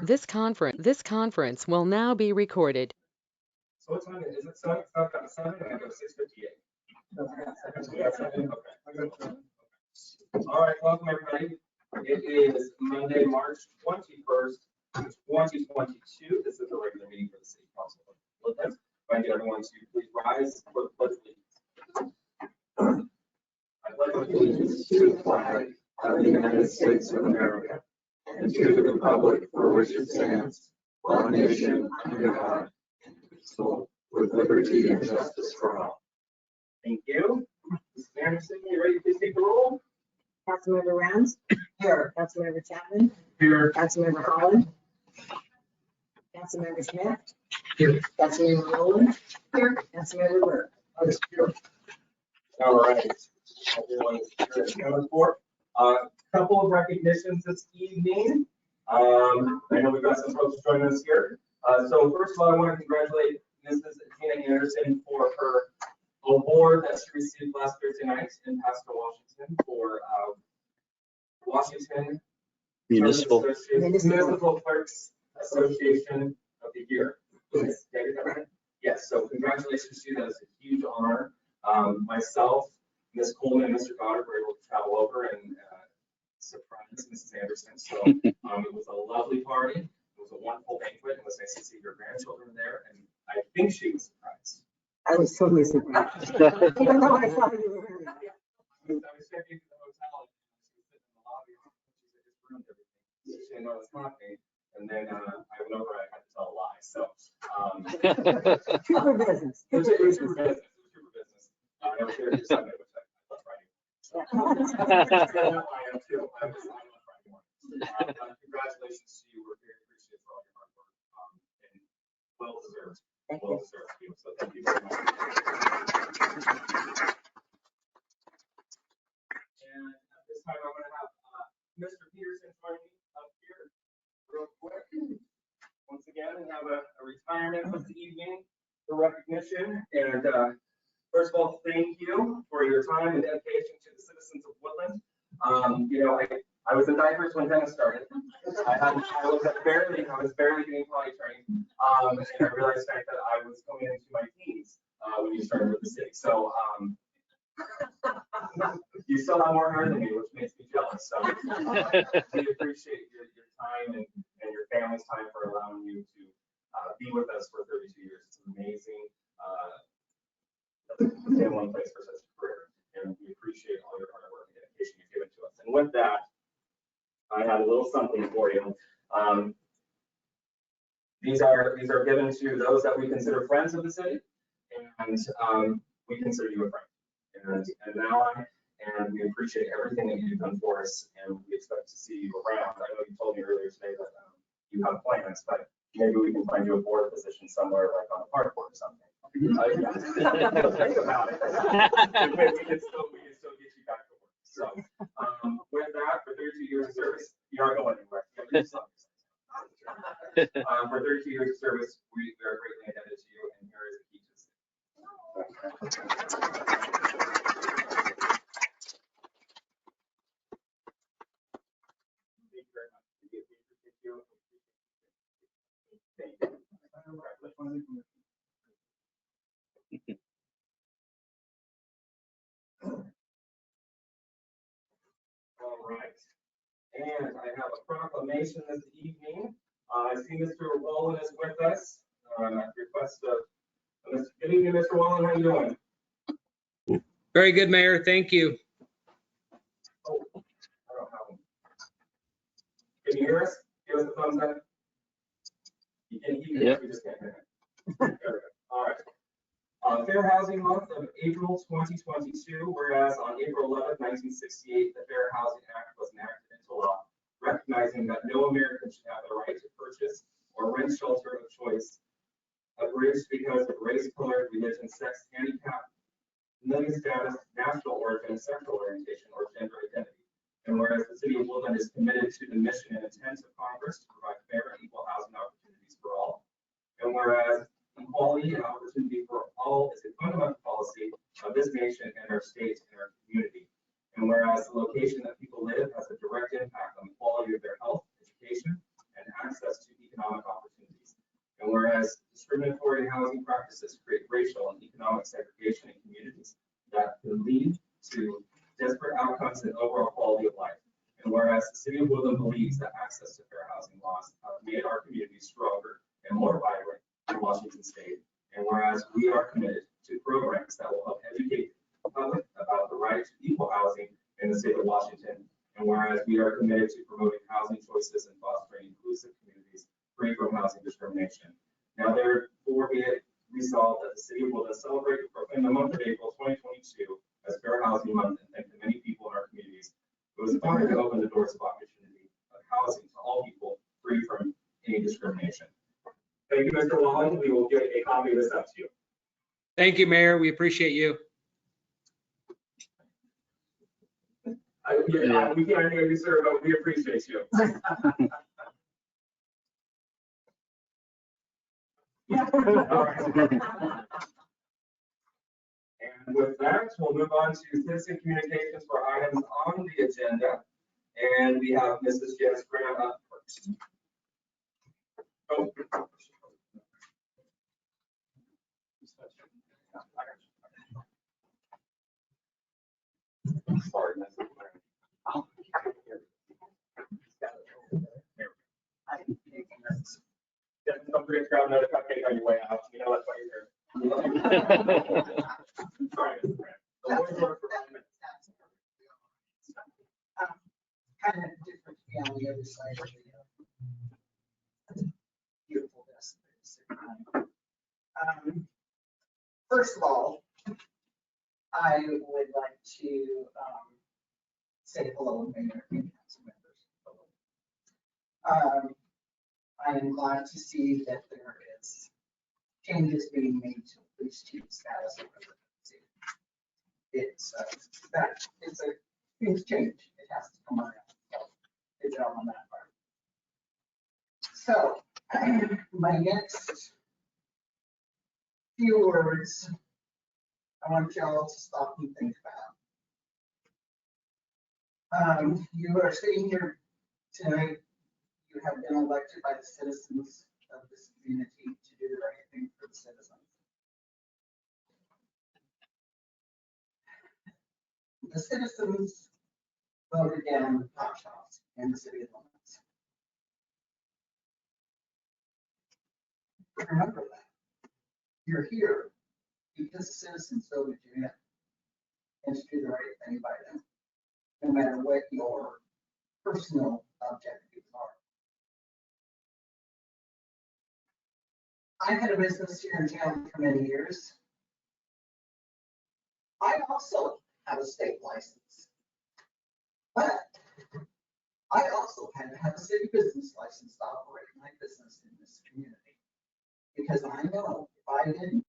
This conference will now be recorded. So what time is it? 7? It's not got 7 and I go 6:58. Okay. All right, welcome everybody. It is Monday, March 21st, 2022. This is the regular meeting for the City Council of Woodland. I invite everyone to please rise for the pledge of allegiance. I pledge allegiance to the flag of the United States of America and to the republic for which it stands, one nation under God, indivisible, with liberty and justice for all. Thank you. Mrs. Anderson, you ready to please take the roll? Councilmember Rounds. Here. Councilmember Chapman. Here. Councilmember Holland. Councilmember Smith. Here. Councilmember Woodland. Here. Councilmember Burke. All right. Everyone is accounted for. Couple of recognitions this evening. I know we've got some folks joining us here. So first of all, I want to congratulate Mrs. Tina Anderson for her award that she received last Thursday night in Pasco, Washington for Washington Municipal Clerks Association of the Year. Did I get that right? Yes, so congratulations to you. That is a huge honor. Myself, Ms. Coleman, and Mr. Goddard were able to travel over and surprise Mrs. Anderson. So it was a lovely party. It was a wonderful banquet. It was nice to see your grandchildren there, and I think she was surprised. I was totally surprised. Even though I thought you were here. I was checking into the hotel, and she was sitting in the lobby, and she just ruined everything. She didn't know it was happening, and then I went over, I had to tell a lie. So Trooper business. it was trooper business. I was there for Sunday, which I love Friday. I am too. I love Friday morning. Congratulations to you. We're very appreciative for all your hard work and well deserved. Well deserved. So thank you very much. And at this time, I'm going to have Mr. Peterson join me up here real quick once again and have a retirement this evening for recognition. And first of all, thank you for your time and dedication to the citizens of Woodland. I was in diapers when tennis started. I was barely getting potty trained, and I realized that I was coming into my teens when you started with the city. So you still have more hair than me, which makes me jealous. So we appreciate your time and your family's time for allowing you to be with us for 32 years. It's amazing. In one place for such a career, and we appreciate all your hard work and dedication you've given to us. And with that, I have a little something for you. These are given to those that we consider friends of the city, and we consider you a friend. And now and we appreciate everything that you've done for us, and we expect to see you around. I know you told me earlier today that you have plans, but maybe we can find you a board position somewhere, like on the park board or something. Think about it. we can still get you back to work. So with that, for 32 years of service, you aren't going anywhere. For 32 years of service, we are greatly indebted to you, and here is a key to the city. Thank you very much. We appreciate you. Thank you. All right, and I have a proclamation this evening. I see Mr. Wallen is with us. At request of Mr. Good evening, Mr. Wallen. How you doing? Very good, Mayor. Thank you. Oh, I don't have him. Can you hear us? Give us a thumbs up. You can hear us. We just can't hear him. There we go. All right. Fair Housing Month of April 2022, whereas on April 11, 1968, the Fair Housing Act was enacted into law, recognizing that no American should have the right to purchase or rent shelter of choice, abridged because of race, color, religion, sex, handicap, living status, national origin, sexual orientation, or gender identity. And whereas the City of Woodland is committed to the mission and intent of Congress to provide fair and equal housing opportunities for all, and whereas equality and opportunity for all is a fundamental policy of this nation and our state and our community. And whereas the location that people live has a direct impact on the quality of their health, education, and access to economic opportunities. And whereas discriminatory housing practices create racial and economic segregation in communities that can lead to desperate outcomes and overall quality of life. And whereas the city of Woodland believes that access to fair housing laws have made our communities stronger and more vibrant in Washington state. And whereas we are committed to programs that will help educate the public about the right to equal housing in the state of Washington. And whereas we are committed to promoting housing choices and fostering inclusive communities free from housing discrimination. Now therefore be it resolved that the city of Woodland celebrate and proclaim the month of April 2022 as Fair Housing Month and thank the many people in our communities. It was an honor to open the doors of opportunity of housing to all people free from any discrimination. Thank you, Mr. Wallen. We will get a copy of this up to you. Thank you, Mayor. We appreciate you. We can't hear you, sir, but we appreciate you. All right. And with that, we'll move on to citizen communications for items on the agenda. And we have Mrs. Janice Graham up first. Oh. Sorry, Mrs. Graham. Don't forget to grab another cupcake on your way out. You know that's why you're here. Sorry, Mrs. Graham. The floor is yours for 5 minutes. Kind of different to be on the other side of the beautiful desk. First of all, I would like to say hello, Mayor and council members. I am glad to see that there is changes being made to police chief status of residency. It's a things change. It has to come around. So good job on that part. So my next few words, I want y'all to stop and think about. You are sitting here tonight. You have been elected by the citizens of this community to do the right thing for the citizens. The citizens voted down the pot shops in the city of limits. Remember that. You're here because the citizens voted you in and to do the right thing by them, no matter what your personal objectives are. I've had a business here in town for many years. I also have a state license, but I also had to have a city business license to operate my business in this community. Because I know if I didn't,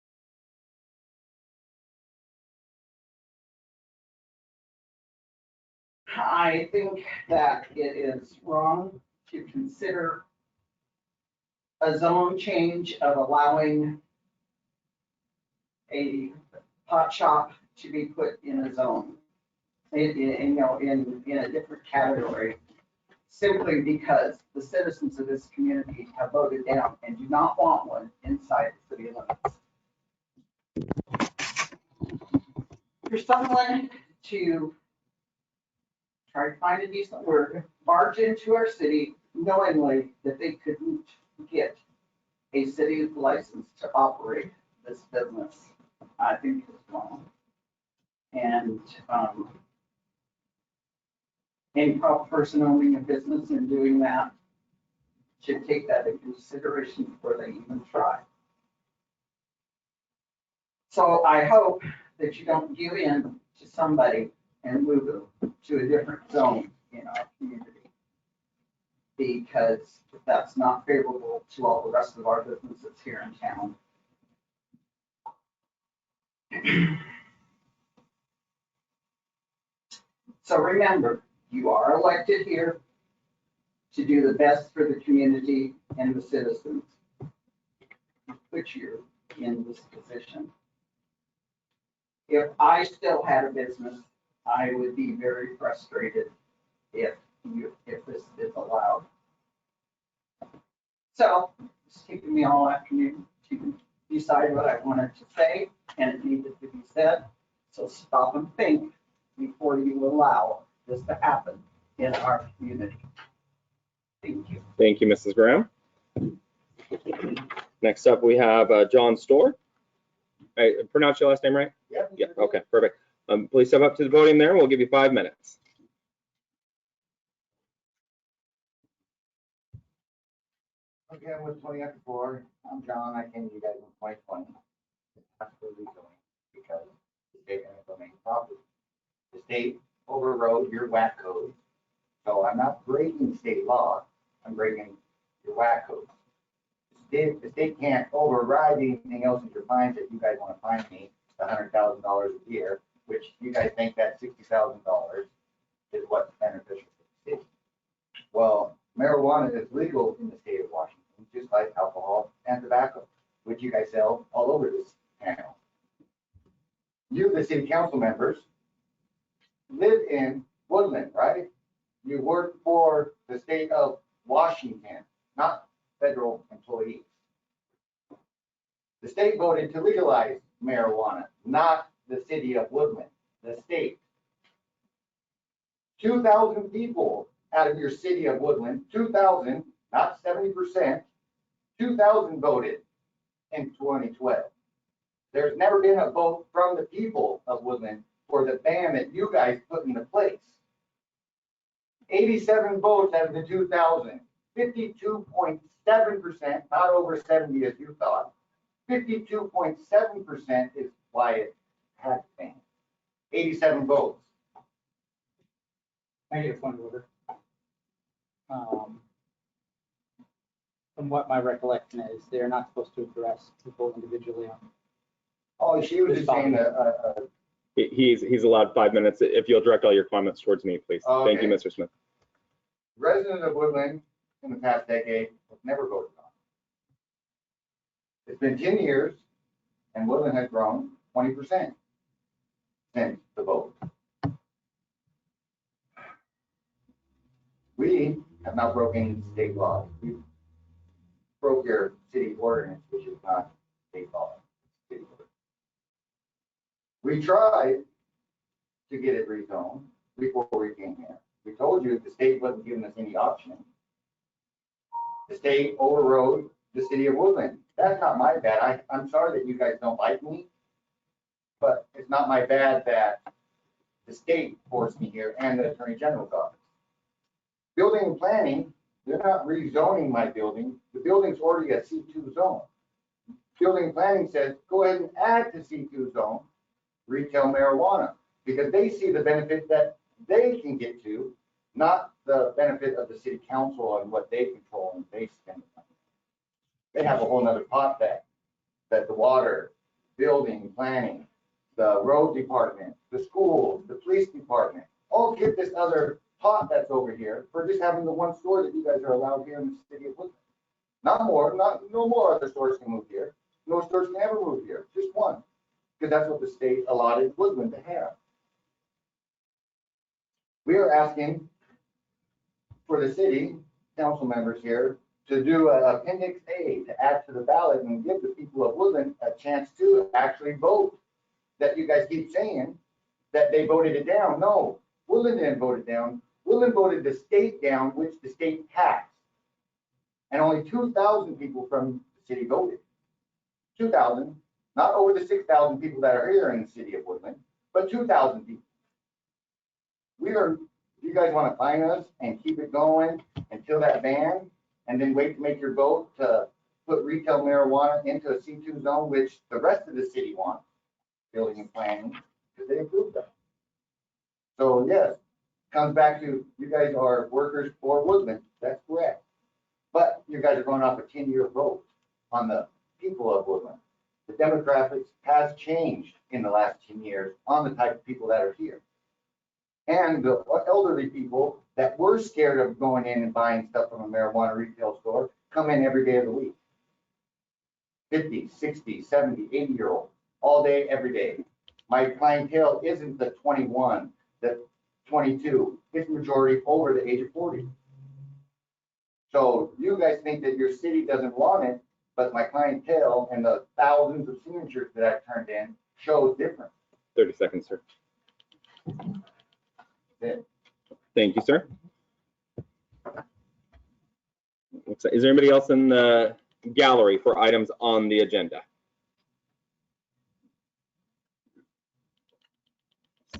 I think that it is wrong to consider a zone change of allowing a pot shop to be put in a zone, in a different category, simply because the citizens of this community have voted down and do not want one inside the city limits. For someone to try to find a decent word, barge into our city knowingly that they couldn't get a city license to operate this business, I think is wrong. And any proper person owning a business and doing that should take that into consideration before they even try. So I hope that you don't give in to somebody and move them to a different zone in our community, because that's not favorable to all the rest of our businesses here in town. So remember, you are elected here to do the best for the community and the citizens, put you in this position. If I still had a business, I would be very frustrated if this is allowed. So it's taken me all afternoon to decide what I wanted to say, and it needed to be said. So stop and think before you allow this to happen in our community. Thank you. Thank you, Mrs. Graham. Next up, we have John Storr. I pronounced your last name right? Yep. Yeah, okay, perfect. Please step up to the podium there. We'll give you 5 minutes. Okay, I'm with 20 after 4. I'm John. I came to you guys in 2020. Absolutely going because the state eminent domain property. The state overrode your WAC code. So I'm not breaking state law. I'm breaking your WAC code. The state can't override anything else in your fines that you guys want to fine me $100,000 a year, which you guys think that $60,000 is what's beneficial to the state. Well, marijuana is legal in the state of Washington, just like alcohol and tobacco, which you guys sell all over this panel. You, the city council members, live in Woodland, right? You work for the state of Washington, not federal employees. The state voted to legalize marijuana, not the city of Woodland, the state. 2,000 people out of your city of Woodland, 2,000, not 70%, 2,000 voted in 2012. There's never been a vote from the people of Woodland for the ban that you guys put into place. 87 votes out of the 2,000, 52.7%, not over 70 as you thought. 52.7% is why it had to ban. 87 votes. I get a point of order. From what my recollection is, they're not supposed to address people individually. Oh, she was just saying He's allowed 5 minutes. If you'll direct all your comments towards me, please. Thank you, Okay. Mr. Smith. residents of Woodland in the past decade have never voted on it. It's been 10 years and Woodland has grown 20% since the vote. We have not broken state law. We broke your city ordinance, which is not state law. City ordinance. We tried to get it rezoned before we came here. We told you the state wasn't giving us any option. The state overrode the city of Woodland. That's not my bad. I'm sorry that you guys don't like me, but it's not my bad that the state forced me here and the Attorney General's office. Building and planning, they're not rezoning my building. The building's already a C2 zone. Building and planning says, go ahead and add to C2 zone retail marijuana, because they see the benefit that they can get to, not the benefit of the city council and what they control and they spend. They have a whole nother pot that the water, building, planning, the road department, the schools, the police department, all get this other pot that's over here for just having the one store that you guys are allowed here in the city of Woodland. Not more, no more other stores can move here. No stores can ever move here, just one, because that's what the state allotted Woodland to have. We are asking for the city council members here to do an Appendix A to add to the ballot and give the people of Woodland a chance to actually vote. That you guys keep saying that they voted it down. No, Woodland didn't vote it down. Woodland voted the state down, which the state passed. And only 2,000 people from the city voted. 2,000, not over the 6,000 people that are here in the city of Woodland, but 2,000 people. You guys want to fine us and keep it going until that ban, and then wait to make your vote to put retail marijuana into a C2 zone, which the rest of the city wants, building and planning, because they approved that. So yes, comes back to you guys are workers for Woodland. That's correct. But you guys are going off a 10-year vote on the people of Woodland. The demographics has changed in the last 10 years on the type of people that are here. And the elderly people that were scared of going in and buying stuff from a marijuana retail store come in every day of the week. 50, 60, 70, 80-year-olds, all day, every day. My clientele isn't the 21, the 22. It's majority over the age of 40. So you guys think that your city doesn't want it, but my clientele and the thousands of signatures that I've turned in shows different. 30 seconds, sir. Yeah. Thank you, sir. Is there anybody else in the gallery for items on the agenda?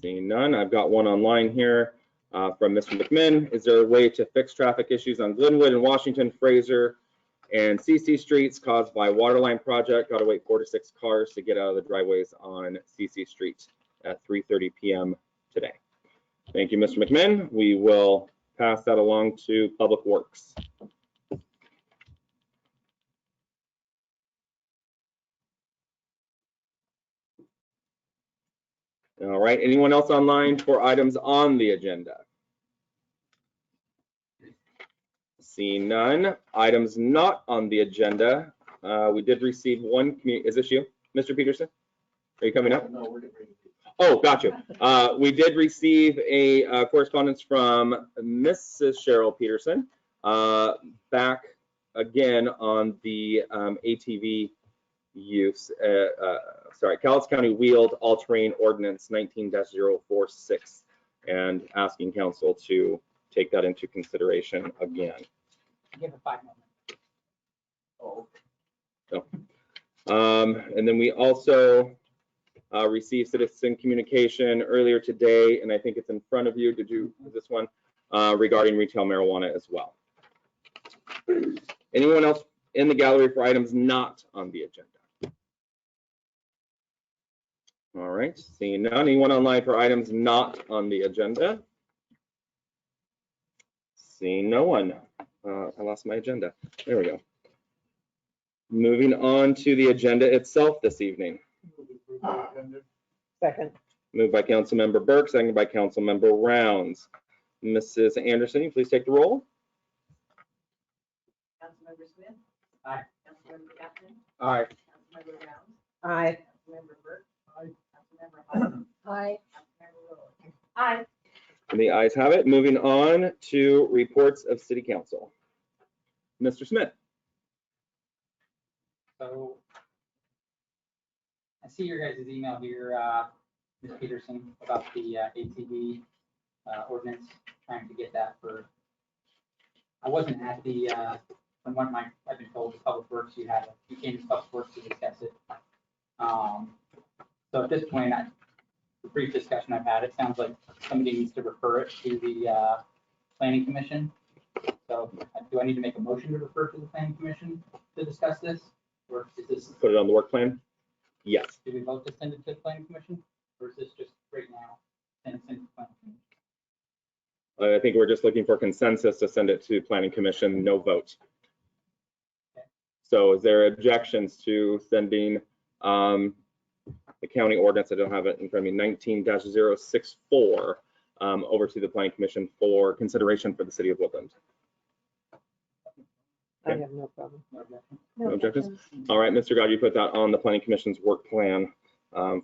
Seeing none, I've got one online here from Mr. McMinn. Is there a way to fix traffic issues on Glenwood and Washington, Fraser, and CC streets caused by waterline project? Got to wait 4 to 6 cars to get out of the driveways on CC Street at 3:30 p.m. today. Thank you, Mr. McMinn. We will pass that along to Public Works. All right, anyone else online for items on the agenda? Seeing none, items not on the agenda. We did receive one, is this you, Mr. Peterson? Are you coming up? No, we're getting ready. Oh, gotcha. We did receive a correspondence from Mrs. Cheryl Peterson back again on the ATV use. Sorry, Cowlitz County Wheeled All-Terrain Ordinance 19-046, and asking council to take that into consideration again. Give it 5 moments. Oh, And then we also received citizen communication earlier today, and I think it's in front of you. Did you, this one, regarding retail marijuana as well. Anyone else in the gallery for items not on the agenda? All right, seeing none. Anyone online for items not on the agenda? Seeing no one. I lost my agenda. There we go. Moving on to the agenda itself this evening. Second. Moved by Councilmember Burke, seconded by Councilmember Rounds. Mrs. Anderson, you please take the roll. Councilmember Smith? Aye. Councilmember Captain? Aye. Councilmember Rounds? Aye. Councilmember Burke? Aye. Councilmember Holland? Aye. Councilmember Rowland? Aye. And the ayes have it. Moving on to reports of City Council. Mr. Smith. So I see your guys' email here, Ms. Peterson, about the ATV ordinance, trying to get that for, I wasn't at the, from what I've been told, Public Works, you came to Public Works to discuss it. So at this point, the brief discussion I've had, it sounds like somebody needs to refer it to the Planning Commission. So do I need to make a motion to refer to the Planning Commission to discuss this? Or is this, Put it on the work plan? Yes. do we vote to send it to the Planning Commission? Or is this just right now? Send it to the Planning Commission? I think we're just looking for consensus to send it to Planning Commission, no vote. Okay. So is there objections to sending the county ordinance, I don't have it in front of me, 19-064 over to the Planning Commission for consideration for the city of Woodland? I have no problem. No objection? No objections? All right, Mr. God, you put that on the Planning Commission's work plan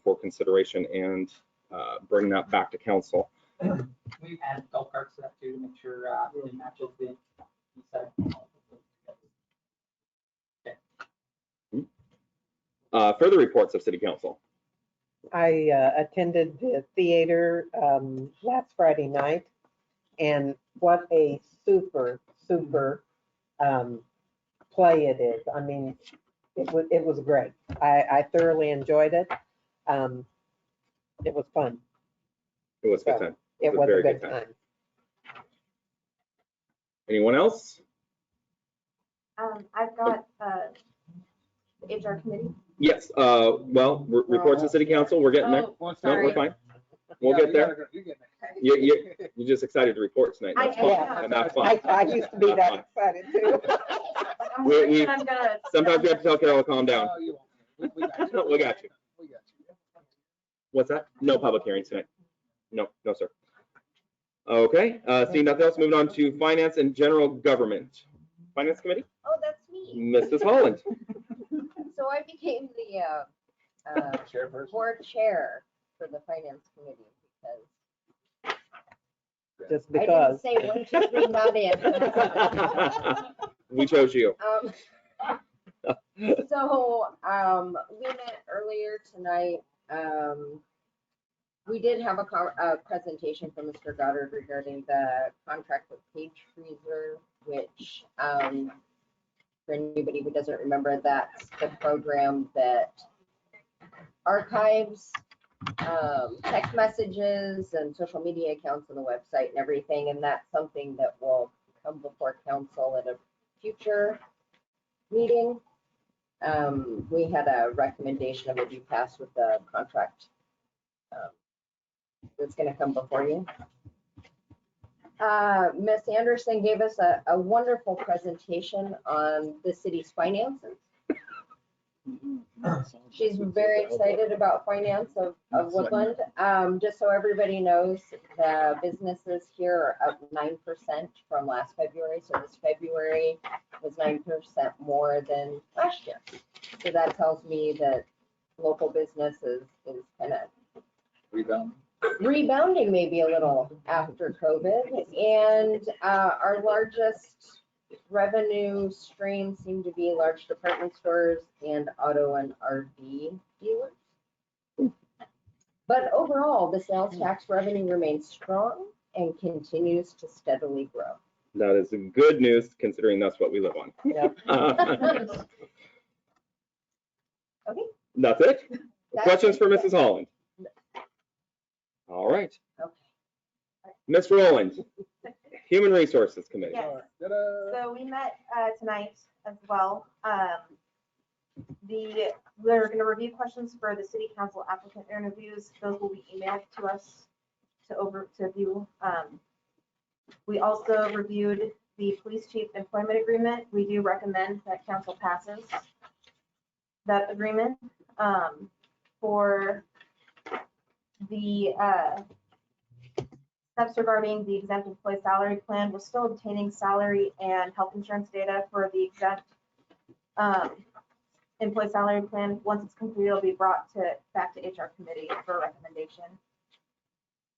for consideration and bring that back to council. We add golf carts to that too, to make sure it matches the east side. Further reports of City Council. I attended the theater last Friday night, and what a super play it is. I mean, it was great. I thoroughly enjoyed it. It was fun. It was a good time. It was a good time. Anyone else? I've got the HR committee. Yes, well, reports of City Council, we're getting there. Oh, No, sorry. we're fine. We'll get there. You're just excited to report tonight. That's fine. am. And that's fine. I used to be that excited too. I'm We- worried I'm gonna. Sometimes we have to tell Carol to calm down. Oh, you won't. We got you. We got you. We got you. What's that? No public hearings tonight. No, sir. Okay, seeing nothing else, moving on to Finance and General Government. Finance Committee, Oh, that's me. Mrs. Holland. So I became the Chairperson. board chair for the finance committee because Just I didn't because. say 1, 2, 3, not in. We chose you. So, we met earlier tonight. We did have a presentation from Mr. Goddard regarding the contract with Page Freezer, which, for anybody who doesn't remember, that's the program that archives text messages and social media accounts on the website and everything, and that's something that will come before council at a future meeting. We had a recommendation of it be passed with the contract that's gonna come before you. Ms. Anderson gave us a wonderful presentation on the city's finances. She's very excited about finance of Woodland. Just so everybody knows, the businesses here are up 9% from last February. So this February was 9% more than last year. So that tells me that local business is kind of rebounding maybe a little after COVID. And our largest revenue streams seem to be large department stores and auto and RV dealers. But overall, the sales tax revenue remains strong and continues to steadily grow. That is good news considering that's what we live on. Yep. Okay. That's it? That's Questions it. for Mrs. Holland? All right. Okay. Ms. Rowland, Human Resources Committee. Yes. So we met tonight as well. We're going to review questions for the city council applicant interviews. Those will be emailed to us to view. We also reviewed the police chief employment agreement. We do recommend that council passes that agreement. For the steps regarding the exempt employee salary plan, we're still obtaining salary and health insurance data for the exempt employee salary plan. Once it's complete, it'll be brought back to HR committee for recommendation.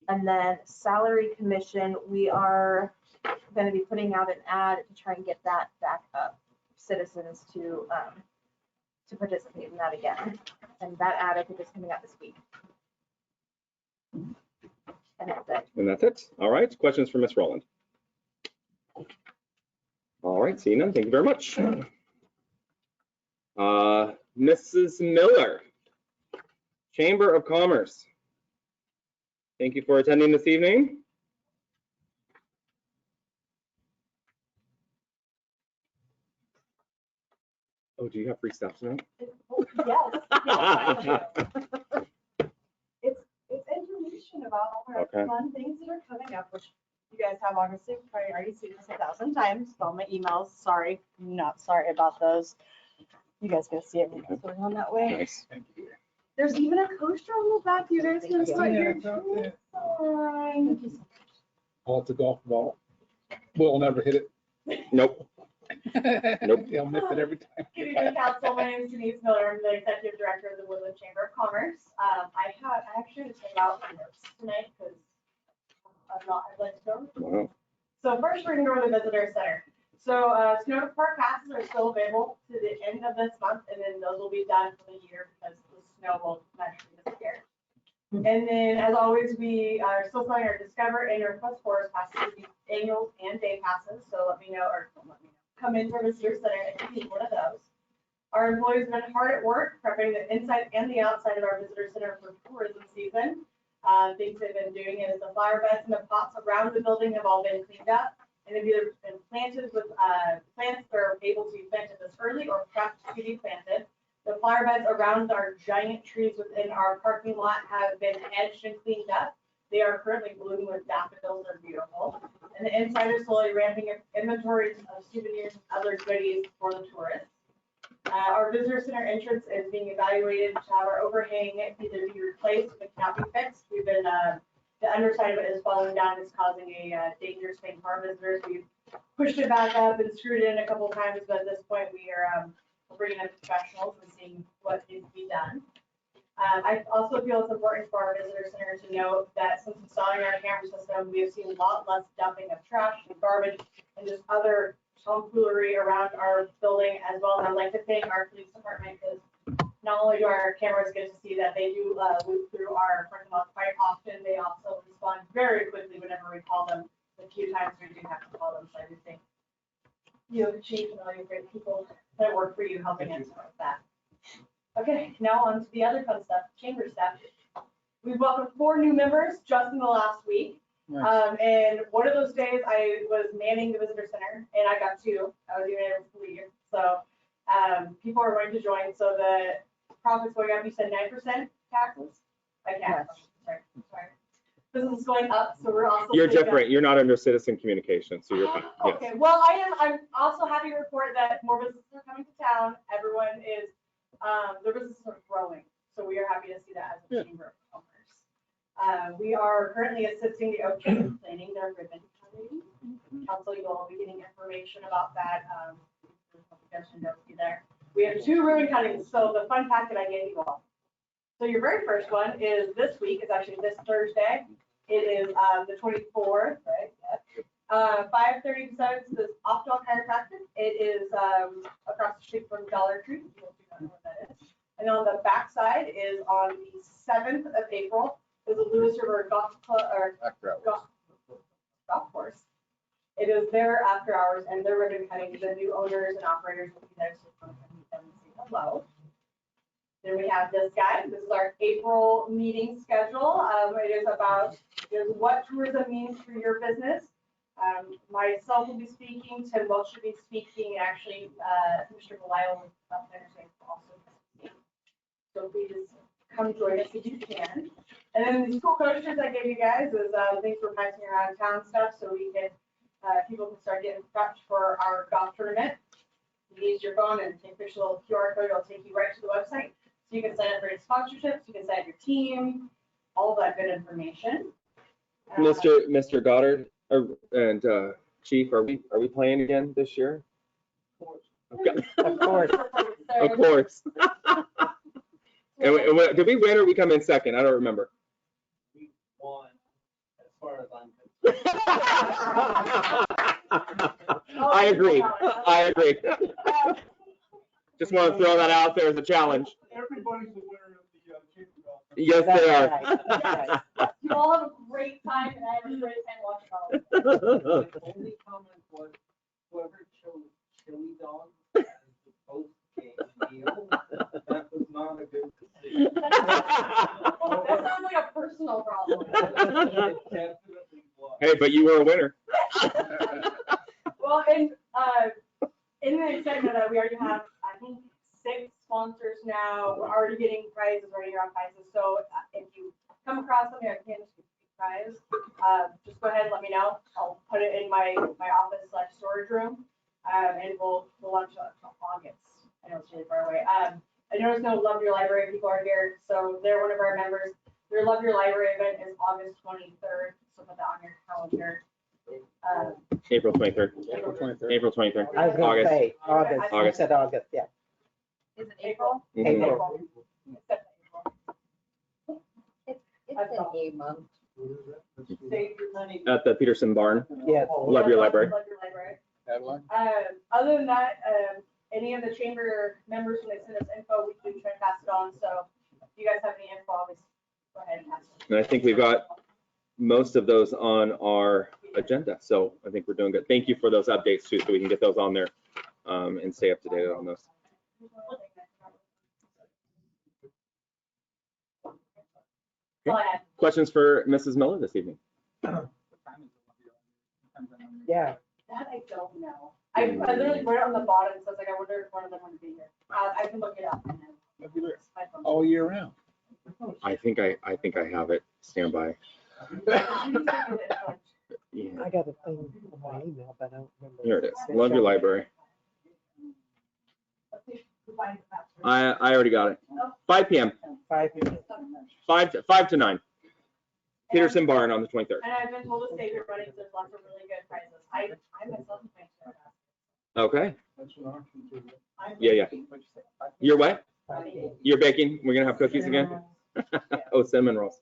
And then salary commission, we are going to be putting out an ad to try and get that back up, citizens to participate in that again. And that ad, I think, is coming out this week. And that's it. And that's it. All right. Questions for Ms. Rowland? All right. Seeing none. Thank you very much. Mrs. Miller, Chamber of Commerce. Thank you for attending this evening. Oh, do you have free stuff tonight? Yes. It's information about all our Okay. fun things that are coming up, which you guys have obviously probably already seen this 1,000 times. All my emails, sorry, not sorry about those. You guys gonna see everything that's going on that way. Nice. There's even a coaster on the back. You guys can start your trip. Ball to golf ball. We'll never hit it. Nope. Nope. They'll miss it every time. Good evening, council. My name is Denise Miller. I'm the executive director of the Woodland Chamber of Commerce. I actually had to take out my notes tonight because I'd like to go. Wow. So first, we're gonna go to the visitor center. So Snow Park passes are still available to the end of this month, and then those will be done for the year because the snow will naturally disappear. And then, as always, we are still selling our Discover and our Plus Forest passes, the annuals and day passes. So let me know, or don't let me know. Come in for visitor center if you need one of those. Our employees have been hard at work prepping the inside and the outside of our visitor center for tourism season. Things they've been doing is the flower beds and the pots around the building have all been cleaned up and have either been planted with plants that are able to be planted this early or prepped to be planted. The flower beds around our giant trees within our parking lot have been edged and cleaned up. They are currently blooming with daffodils. They're beautiful. And the inside are slowly ramping up inventories of souvenirs and other goodies for the tourists. Our visitor center entrance is being evaluated to have our overhang either be replaced or cannot be fixed. We've been, the underside of it is falling down. It's causing a dangerous thing for our visitors. We've pushed it back up and screwed it in a couple of times, but at this point we are bringing up professionals and seeing what needs to be done. I also feel it's important for our visitor center to note that since installing our camera system, we have seen a lot less dumping of trash and garbage and just other tomfoolery around our building as well. And I'd like to thank our police department because not only do our cameras get to see that they do loop through our parking lot quite often, they also respond very quickly whenever we call them. The few times we do have to call them, so I do thank you, Chief, and all your great people that work for you helping us with that. Okay, now on to the other fun stuff, chamber stuff. We've welcomed 4 new members just in the last week. Nice. And one of those days I was manning the visitor center and I got 2. I was even able to leave. So people are going to join. So the profit's going up. You said 9% taxes? I can't. Yes. Sorry. Business is going up. So we're also. You're different. You're not under citizen communication, so you're fine. Yes. Okay. Well, I'm also happy to report that more businesses are coming to town. Everyone is, their businesses are growing. So we are happy to see that as a chamber of commerce. We are currently assisting the Oak Tree in planning their ribbon cutting. Council, you'll all be getting information about that. There. We have 2 ribbon cuttings. So the fun fact that I gave you all. So your very first one is this week. It's actually this Thursday. It is the 24th, right? 5:30 to 7 to this Optimal Chiropractic. It is across the street from Dollar Tree. You don't know what that is. And on the back side is on the 7th of April. Is the Lewis River Golf Club or golf course. It is their after hours and their ribbon cutting. The new owners and operators will be there to come and meet them and say hello. Then we have this guy. This is our April meeting schedule. It is about what tourism means for your business. Myself will be speaking. Tim Welch should be speaking. Actually, Mr. Belial will also speak. So please come join us if you can. And then the school coasters I gave you guys is things for passing around town stuff so we can people can start getting prepped for our golf tournament. You use your phone and take a picture of the QR code. It'll take you right to the website. So you can sign up for your sponsorships. You can sign up your team. All of that good information. Mr. Goddard and Chief, are we playing again this year? Okay. Of course. Of course. And did we win or we come in second? I don't remember. We won, as far as I'm I agree. I agree. Just want to throw that out there as a challenge. Everybody's aware of the chamber golf. Yes, they are. Right. Right. You all have a great time and I have a great time watching all of it. The only comment was whoever chose chili dogs as the post-game meal, that was not a good decision. That sounds like a personal problem. It definitely was. Hey, but you were a winner. Well, and in the excitement that we already have, I think 6 sponsors now. We're already getting prizes, already around prizes. So if you come across something I can't prize, just go ahead and let me know. I'll put it in my office/storage room, and we'll launch it until August. I know it's really far away. I noticed no Love Your Library people are here, so they're one of our members. Their Love Your Library event is August 23rd, so put that on your calendar. April 23rd. April 23rd. April 23rd. I was going to August. say August. You August. said August, yeah. Is it April? Mhm. April. It's an A month. Save your money. At the Peterson Barn. Yes. Love Your Library. Love Your Library. Adeline? Other than that, any of the chamber members, when they send us info, we can try to pass it on. So if you guys have any info, always go ahead and pass it. And I think we've got most of those on our agenda. So I think we're doing good. Thank you for those updates too, so we can get those on there and stay up to date on those. All I had. Questions for Mrs. Miller this evening? Yeah. That I don't know. I literally wrote it on the bottom, so it's like, I wonder if one of them would be here. I can look it up. All year round. I think I have it. Stand by. Yeah. I got a thing on my email, but I don't remember. Here it is. Love Your Library. I already got it. 5 p.m. 5. 5 to 9. Peterson Barn on the 23rd. And I've been told to save your money because there's lots of really good prizes. I myself am thinking of that. Okay. That's an auction too. Yeah. You're what? 5. You're baking? We're going to have cookies again? Oh, cinnamon rolls.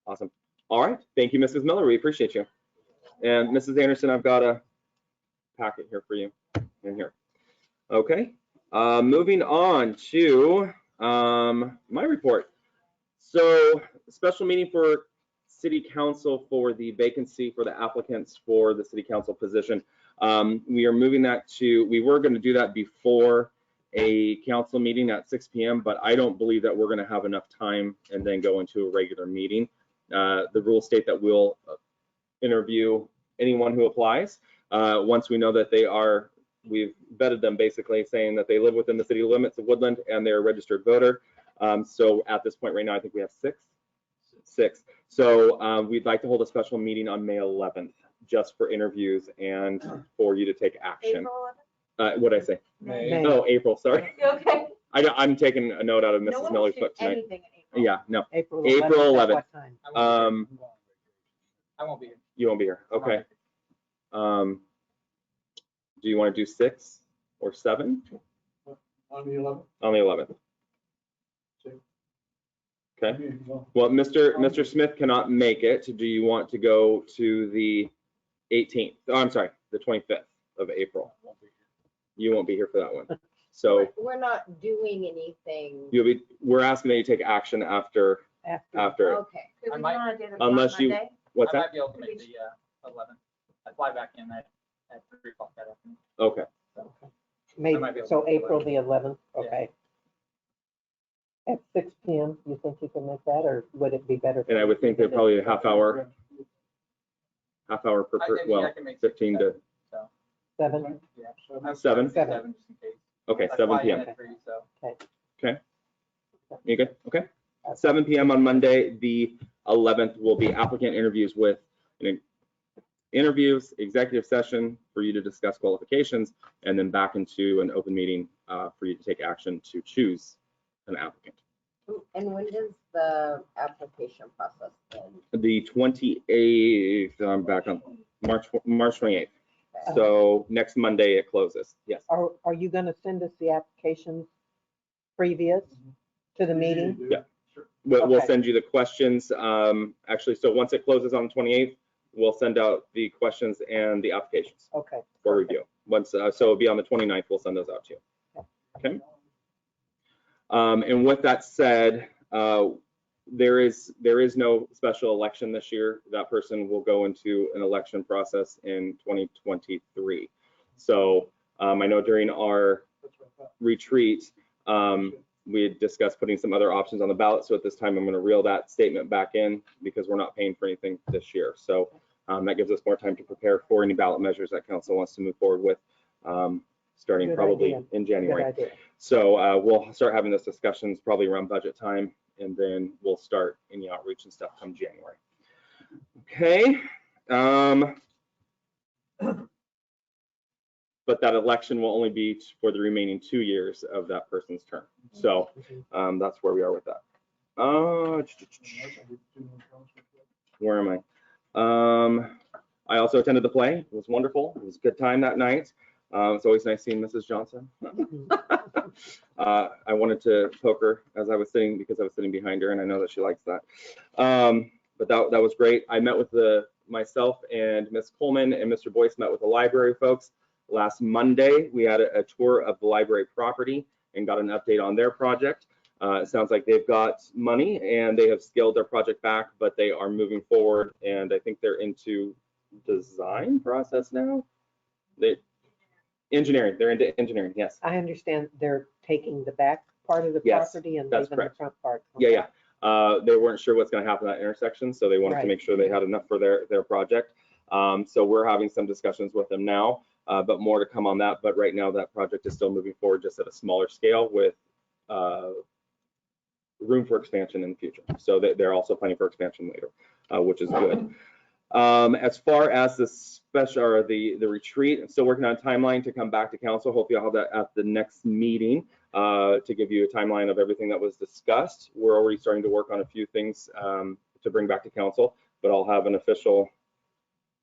Awesome. All right. Thank you, Mrs. Miller. We appreciate you. And Mrs. Anderson, I've got a packet here for you in here. Okay, moving on to my report. So special meeting for city council for the vacancy for the applicants for the city council position. We are moving that to, we were going to do that before a council meeting at 6 p.m., but I don't believe that we're going to have enough time and then go into a regular meeting. The rules state that we'll interview anyone who applies. Once we know that they are, we've vetted them basically saying that they live within the city limits of Woodland and they're a registered voter. So at this point right now, I think we have six. So we'd like to hold a special meeting on May 11th just for interviews and for you to take action. April What did I say? May. Oh, April, sorry. 11th? You okay? I'm taking a note out of No Mrs. one Miller's will book share tonight. anything in April. Yeah, no. April April 11th. 11th. What time? I won't be here. You won't be here. Okay. Do you want to do 6 or 7 On the 11th. on the 11th? Six. Okay. Well, Mr. Smith cannot make it. Do you want to go to the 18th? Oh, I'm sorry, the 25th of April. You won't be here for that one. So We're not doing anything. we're asking that you take action after it. Okay. Could I we might- do on a day that's Unless not you- Monday? What's I that? might be able to make the 11th. I fly back in at 3 o'clock that afternoon. Okay. Maybe, I might be able so to do April the 11th, Yeah. okay. At 6 p.m., you think you can make that, or would it be better? And I would think they're probably a half hour per, I can make 15 to, So, 7? yeah. 7? 7 just in case. Okay, I 7 fly in p.m. at 3, so. You good? Okay. 7 p.m. on Monday, the 11th, will be applicant interviews with executive session for you to discuss qualifications, and then back into an open meeting for you to take action to choose an applicant. And when does the application process end? The 28th, I'm back on March 28th. So next Monday it closes. Yes. Are you going to send us the applications previous to the meeting? Yeah. We'll Okay. send you the questions. Actually, so once it closes on the 28th, we'll send out the questions and the applications Okay. for review. Once, so it'll be on the 29th, we'll send those out to you. Okay. And with that said, there is no special election this year. That person will go into an election process in 2023. So I know during our retreat, we had discussed putting some other options on the ballot. So at this time, I'm going to reel that statement back in because we're not paying for anything this year. So that gives us more time to prepare for any ballot measures that council wants to move forward with, starting Good probably idea. in Good January. idea. So we'll start having those discussions probably around budget time, and then we'll start any outreach and stuff come January. Okay. But that election will only be for the remaining 2 years of that person's term. So that's where we are with that. Where am I? I also attended the play. It was wonderful. It was a good time that night. It's always nice seeing Mrs. Johnson. I wanted to poke her as I was sitting because I was sitting behind her, and I know that she likes that. But that was great. I met with myself and Miss Coleman and Mr. Boyce met with the library folks. Last Monday, we had a tour of the library property and got an update on their project. It sounds like they've got money and they have scaled their project back, but they are moving forward, and I think they're into design process now. Engineering, they're into engineering, yes. I understand they're taking the back part of the Yes, property and that's leaving the correct. front part. Yeah. They weren't sure what's going to happen at that intersection, so they wanted to Right. make sure they had enough for their project. So we're having some discussions with them now, but more to come on that. But right now, that project is still moving forward just at a smaller scale with room for expansion in the future. So they're also planning for expansion later, which is good. As far as the special or the retreat, I'm still working on a timeline to come back to council. Hopefully I'll have that at the next meeting to give you a timeline of everything that was discussed. We're already starting to work on a few things to bring back to council, but I'll have an official,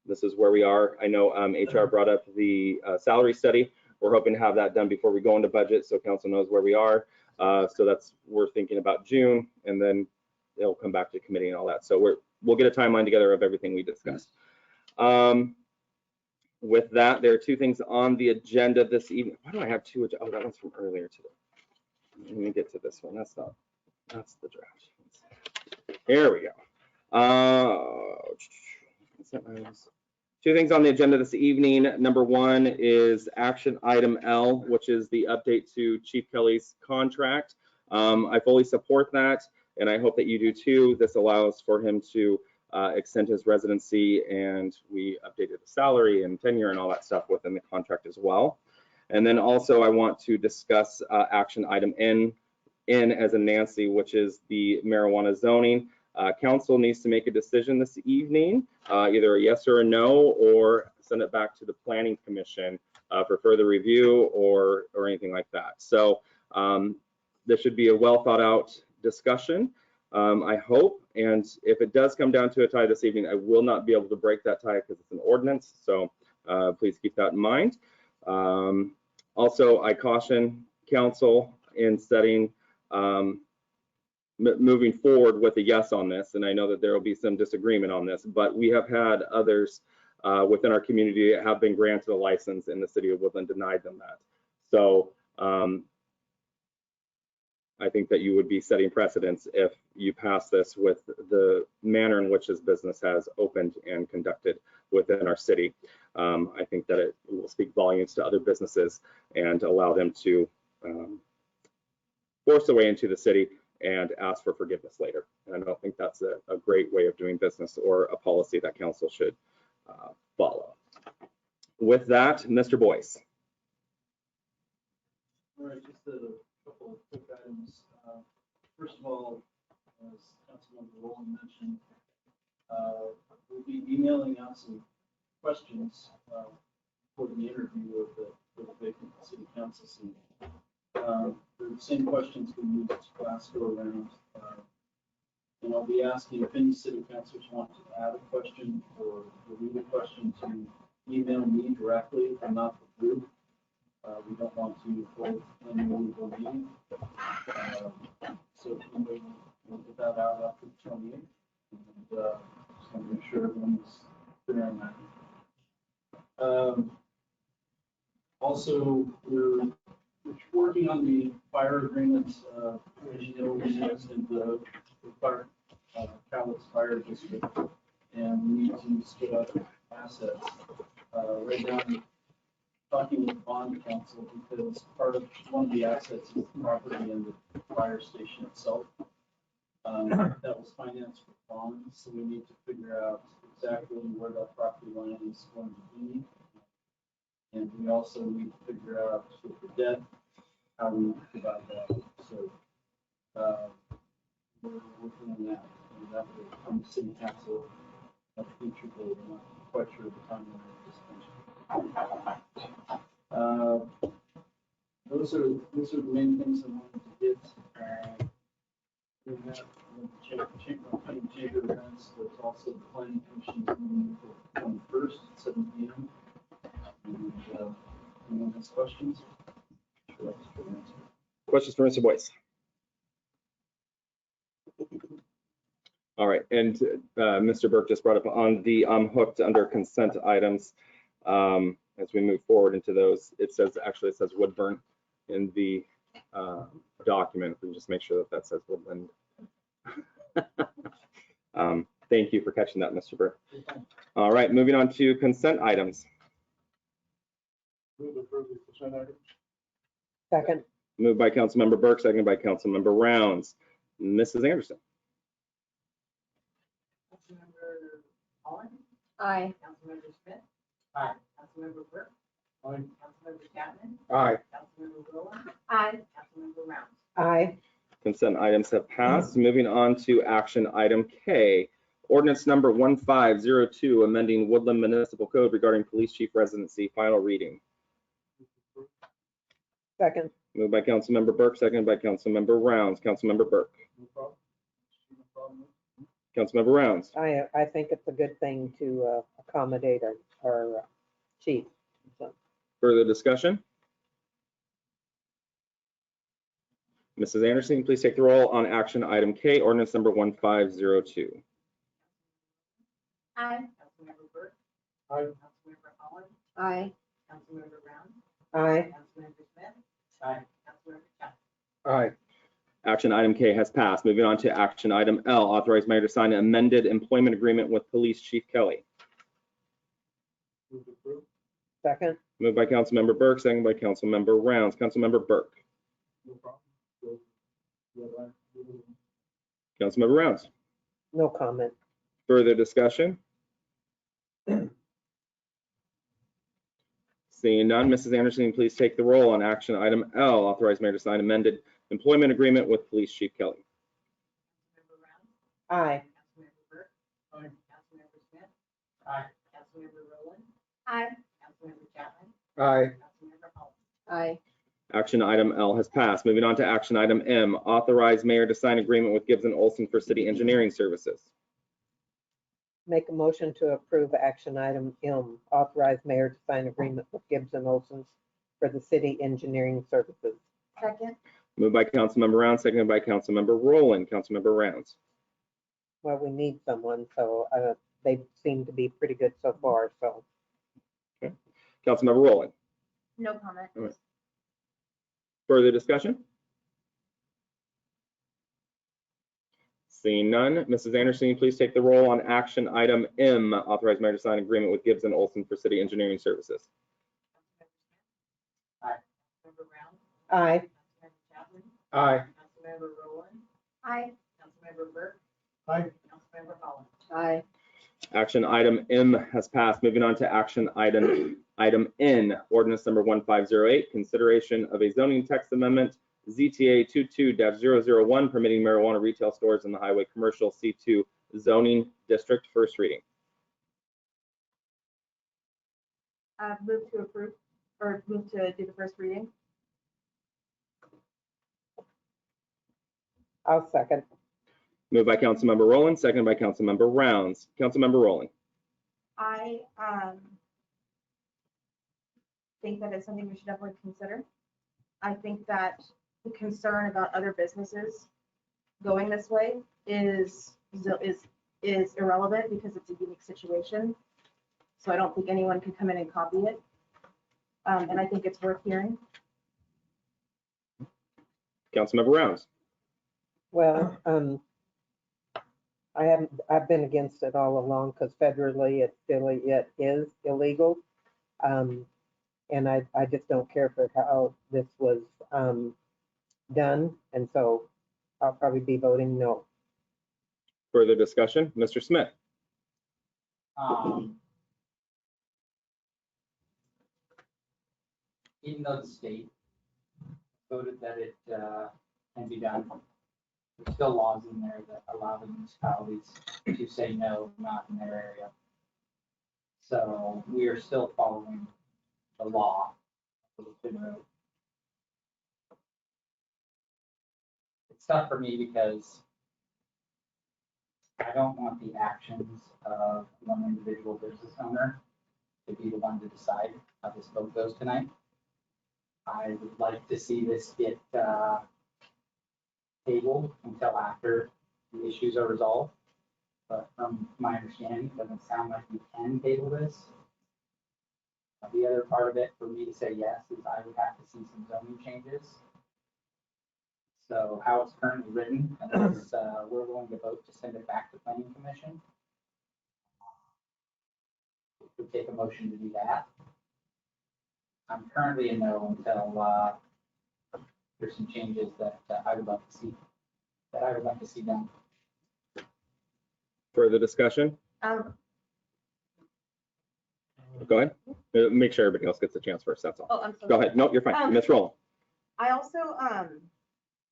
this is where we are. I know HR brought up the salary study. We're hoping to have that done before we go into budget so council knows where we are. So we're thinking about June, and then it'll come back to committee and all that. So we'll get a timeline together of everything we discussed. With that, there are two things on the agenda this evening. Why do I have two? Oh, that one's from earlier today. Let me get to this one. That's the draft. Here we go. Two things on the agenda this evening. Number one is action item L, which is the update to Chief Kelly's contract. I fully support that, and I hope that you do too. This allows for him to extend his residency, and we updated the salary and tenure and all that stuff within the contract as well. And then also I want to discuss action item N as in Nancy, which is the marijuana zoning. Council needs to make a decision this evening, either a yes or a no, or send it back to the Planning Commission for further review or anything like that. So this should be a well thought out discussion, I hope. And if it does come down to a tie this evening, I will not be able to break that tie because it's an ordinance. So please keep that in mind. Also, I caution council in setting moving forward with a yes on this, and I know that there will be some disagreement on this, but we have had others within our community that have been granted a license, and the city of Woodland denied them that. So I think that you would be setting precedents if you pass this with the manner in which this business has opened and conducted within our city. I think that it will speak volumes to other businesses and allow them to force their way into the city and ask for forgiveness later. And I don't think that's a great way of doing business or a policy that council should follow. With that, Mr. Boyce. All right, just a couple of quick items. First of all, as Councilmember Rowland mentioned, we'll be emailing out some questions for the interview of the vacant city council seat. The same questions we used last go around. And I'll be asking if any city councilors want to add a question or read a question to email me directly if I'm not the group. We don't want to hold any illegal meeting. So if anybody will get that out after the 28th. And just want to make sure everyone's clear on that. Also, we're working on the fire agreements. As you know, we invest in the fire, Cowlitz Fire District, and we need to split up assets. Right now, I'm talking with bond counsel because part of one of the assets is the property in the fire station itself. That was financed with bonds, so we need to figure out exactly where that property line is going to be. And we also need to figure out with the debt, how we divide that. So we're working on that, and that will come to city council at a future date. I'm not quite sure the timeline at this point. Those are the main things I wanted to get. We have the chamber events. There's also the planning commission's meeting for 21st at 7 p.m. And anyone has questions? Questions for Mr. Boyce? All right, and Mr. Burke just brought up on the hooked under consent items. As we move forward into those, it says Woodburn in the document. We just make sure that says Woodland. Thank you for catching that, Mr. Burke. All right, moving on to consent items. Move to approve the consent items. Second. Moved by Councilmember Burke, seconded by Councilmember Rounds. Mrs. Anderson. Councilmember Holland, Aye. Councilmember Smith, Aye. Councilmember Burke, Aye. Councilmember Chapman, Aye. Councilmember Rowland, Aye. Councilmember Rounds. Aye. Consent items have passed. Moving on to action item K. Ordinance number 1502, amending Woodland Municipal Code regarding police chief residency, final reading. Second. Moved by Councilmember Burke, seconded by Councilmember Rounds. Councilmember Burke. No problem. No problem. Councilmember Rounds. I think it's a good thing to accommodate our chief. So, Further discussion? Mrs. Anderson, please take the roll on action item K, ordinance number 1502. Aye. Councilmember Burke, Aye. Councilmember Holland, Aye. Councilmember Brown, Aye. Councilmember Smith, Aye. Councilmember Chapman. Aye. Action item K has passed. Moving on to action item L, authorize mayor to sign an amended employment agreement with Police Chief Kelly. Move to approve. Second. Moved by Councilmember Burke, second by Councilmember Rounds. Councilmember Burke. No problem. Go. Yeah, right. Councilmember Rounds. No comment. Further discussion? Seeing none, Mrs. Anderson, please take the roll on action item L, authorize mayor to sign amended employment agreement with Police Chief Kelly. Councilmember Brown, Aye. Councilmember Burke. Aye. Councilmember Smith. Aye. Councilmember Rowland, Aye. Councilmember Chapman, Aye. Councilmember Holland. Aye. Action item L has passed. Moving on to action item M, authorize mayor to sign agreement with Gibbs & Olson for city engineering services. Make a motion to approve action item M, authorize mayor to sign agreement with Gibbs & Olson for the city engineering services. Second. Moved by Councilmember Rounds, seconded by Councilmember Rowland. Councilmember Rounds. Well, we need someone, so they seem to be pretty good so far, so. Councilmember Rowland. No comment. All right. Further discussion? Seeing none, Mrs. Anderson, please take the roll on action item M, authorize mayor to sign agreement with Gibbs & Olson for city engineering services. Councilmember Brown, Aye. Councilmember Chapman, Aye. Councilmember Rowland, Aye. Councilmember Burke. Aye. Councilmember Holland. Aye. Action item M has passed. Moving on to action item N, ordinance number 1508, consideration of a zoning text amendment, ZTA 22-001, permitting marijuana retail stores in the highway commercial C2 zoning district. First reading. Move to approve, or move to do the first reading. I'll second. Moved by Councilmember Rowland, seconded by Councilmember Rounds. Councilmember Rowland. I think that it's something we should definitely consider. I think that the concern about other businesses going this way is irrelevant because it's a unique situation. So I don't think anyone can come in and copy it. And I think it's worth hearing. Councilmember Rounds. Well, I've been against it all along because federally it is illegal. And I just don't care for how this was done. And so I'll probably be voting no. Further discussion? Mr. Smith. Even though the state voted that it can be done, there's still laws in there that allow the municipalities to say no, not in their area. So we are still following the law. It's tough for me because I don't want the actions of one individual business owner to be the one to decide how this vote goes tonight. I would like to see this get tabled until after the issues are resolved. But from my understanding, it doesn't sound like we can table this. The other part of it for me to say yes is I would have to see some zoning changes. So how it's currently written, unless we're going to vote to send it back to planning commission. It would take a motion to do that. I'm currently a no until there's some changes that I would like to see done. Further discussion? Go ahead. Make sure everybody else gets a chance first, that's all. Oh, I'm so Go ahead. No, you're fine. Ms. Rowland. I also,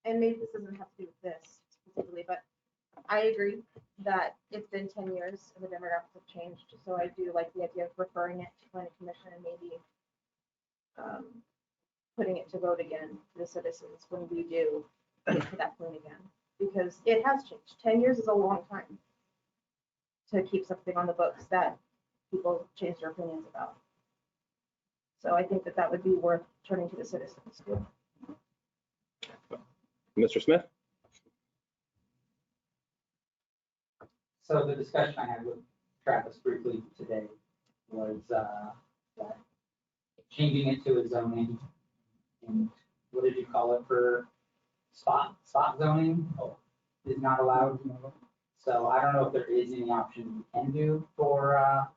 and maybe this doesn't have to do with this specifically, but I agree that it's been 10 years and the demographics have changed. So I do like the idea of referring it to planning commission and maybe putting it to vote again to the citizens when we do get to that point again, because it has changed. 10 years is a long time to keep something on the books that people change their opinions about. So I think that that would be worth turning to the citizens too. Mr. Smith? So the discussion I had with Travis briefly today was that changing it to a zoning. And what did you call it for spot zoning? Is not allowed. So I don't know if there is any option we can do for,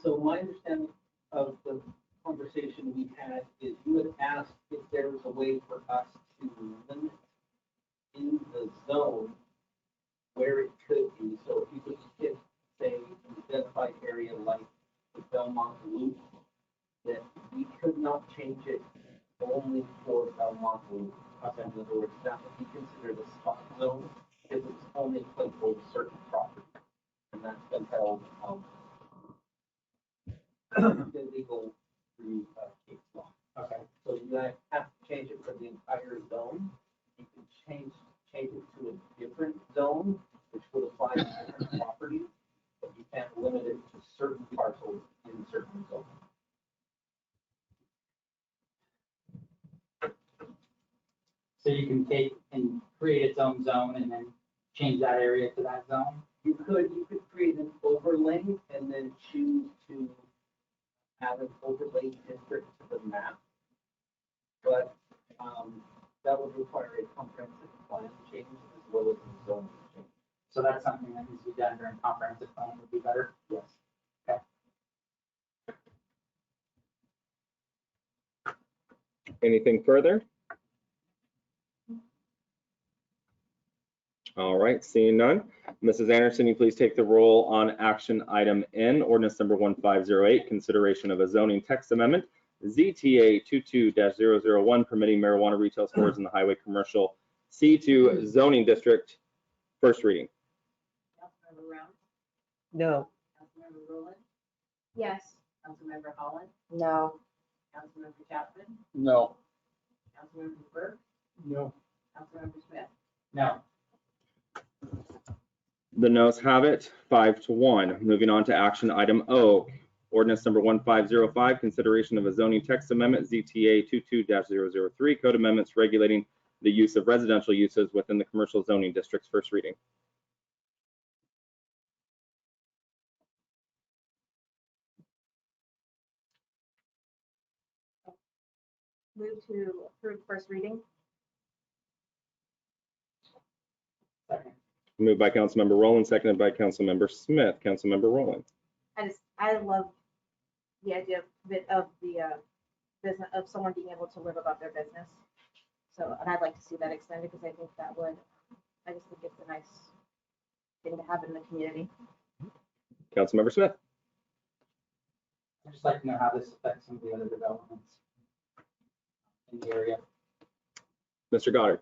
So my understanding of the conversation we had is you had asked if there was a way for us to limit in the zone where it could be. So if you could get, say, an identified area like the Belmont Loop, that we could not change it only for Belmont Loop. In other words, that would be considered a spot zone because it's only applicable to certain property. And that's been held illegal through case law. okay. So you have to change it for the entire zone. You can change it to a different zone, which would apply to different properties, but you can't limit it to certain parcels in certain zones. So you can take and create its own zone and then change that area to that zone? You could create an overlay and then choose to have an overlay district to the map. But that would require a comprehensive plan change as well as a zone change. So that's something that needs to be done during comprehensive plan would be better? Yes. Okay. Anything further? All right, seeing none. Mrs. Anderson, you please take the roll on action item N, ordinance number 1508, consideration of a zoning text amendment, ZTA 22-001, permitting marijuana retail stores in the highway commercial C2 zoning district. First reading. Councilmember Rounds, No, Councilmember Rowland, Yes. Councilmember Holland, No. Councilmember Chapman, No. Councilmember Burke, No. Councilmember Smith. No. The noes have it, 5-1. Moving on to action item O, ordinance number 1505, consideration of a zoning text amendment, ZTA 22-003, code amendments regulating the use of residential uses within the commercial zoning districts. First reading. Move to approve first reading. Second. Moved by Councilmember Rowland, seconded by Councilmember Smith. Councilmember Rowland. I love the idea of the business, of someone being able to live above their business. So, and I'd like to see that extended because I think that would, I just think it's a nice thing to have in the community. Councilmember Smith. I'd just like to know how this affects some of the other developments in the area. Mr. Goddard.